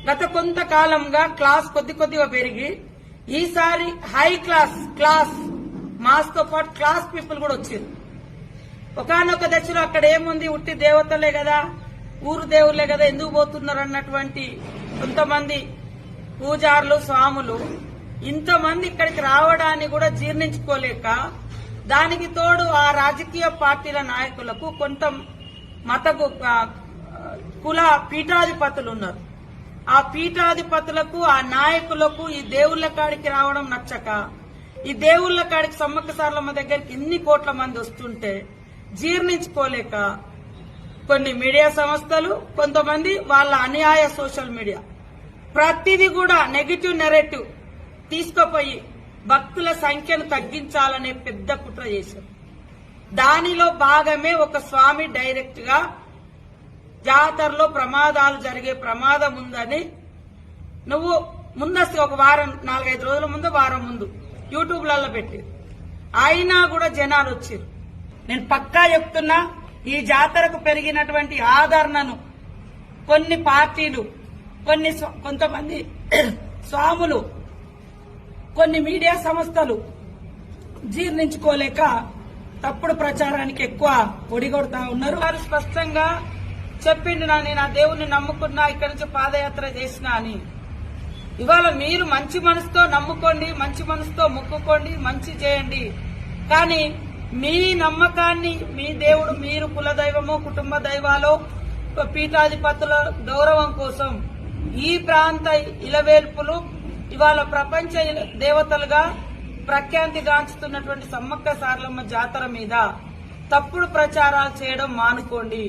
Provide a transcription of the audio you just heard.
గత కొంతకాలంగా క్లాస్ కొద్దిగా పెరిగి ఈసారి హై క్లాస్ మాస్ తో పాటు క్లాస్ పీపుల్ కూడా వచ్చారు. ఒకనొక దశలో అక్కడ ఏముంది, ఉట్టి దేవతలే కదా, ఊరు దేవుళ్లే కదా, ఎందుకు పోతున్నారు అన్నటువంటి కొంతమంది పూజారులు స్వాములు ఇంతమంది ఇక్కడికి రావడాన్ని కూడా జీర్ణించుకోలేక, దానికి తోడు ఆ రాజకీయ పార్టీల నాయకులకు కొంత మత కుల పీఠాధిపతులు ఉన్నారు. ఆ పీఠాధిపతులకు ఆ నాయకులకు ఈ దేవుళ్ల కాడికి రావడం నచ్చక, ఈ దేవుళ్ల కాడికి సమ్మక్క సారలమ్మ దగ్గరికి ఇన్ని కోట్ల మంది వస్తుంటే జీర్ణించుకోలేక కొన్ని మీడియా సంస్థలు, కొంతమంది వాళ్ళ అన్యాయ సోషల్ మీడియా ప్రతిదీ కూడా నెగిటివ్ నెరేటివ్ తీసుకుపోయి భక్తుల సంఖ్యను తగ్గించాలనే పెద్ద కుట్ర చేశారు. దానిలో భాగమే ఒక స్వామి డైరెక్ట్ గా జాతరలో ప్రమాదాలు జరిగే ప్రమాదం ఉందని నువ్వు ముందస్తుగా ఒక వారం 4-5 రోజుల ముందు వారం ముందు యూట్యూబ్లలో పెట్టి అయినా కూడా జనాలు వచ్చారు. నేను పక్కా చెప్తున్నా, ఈ జాతరకు పెరిగినటువంటి ఆదరణను కొన్ని పార్టీలు, కొంతమంది స్వాములు, కొన్ని మీడియా సంస్థలు జీర్ణించుకోలేక తప్పుడు ప్రచారానికి ఎక్కువ ఒడిగొడతా ఉన్నారు. వారు స్పష్టంగా చెప్పిండు, నేను ఆ దేవుణ్ణి నమ్ముకున్నా, ఇక్కడి నుంచి పాదయాత్ర చేసినా అని. ఇవాళ మీరు మంచి మనసుతో నమ్ముకోండి, మంచి మనసుతో మొక్కుకోండి, మంచి చేయండి. కానీ మీ నమ్మకాన్ని, మీ దేవుడు, మీరు కులదైవమో కుటుంబ దైవాలో పీఠాధిపతుల గౌరవం కోసం ఈ ప్రాంత ఇలవేల్పులు ఇవాళ ప్రపంచ దేవతలుగా ప్రఖ్యాతిగాంచుతున్నటువంటి సమ్మక్క సారలమ్మ జాతర మీద తప్పుడు ప్రచారాలు చేయడం మానుకోండి.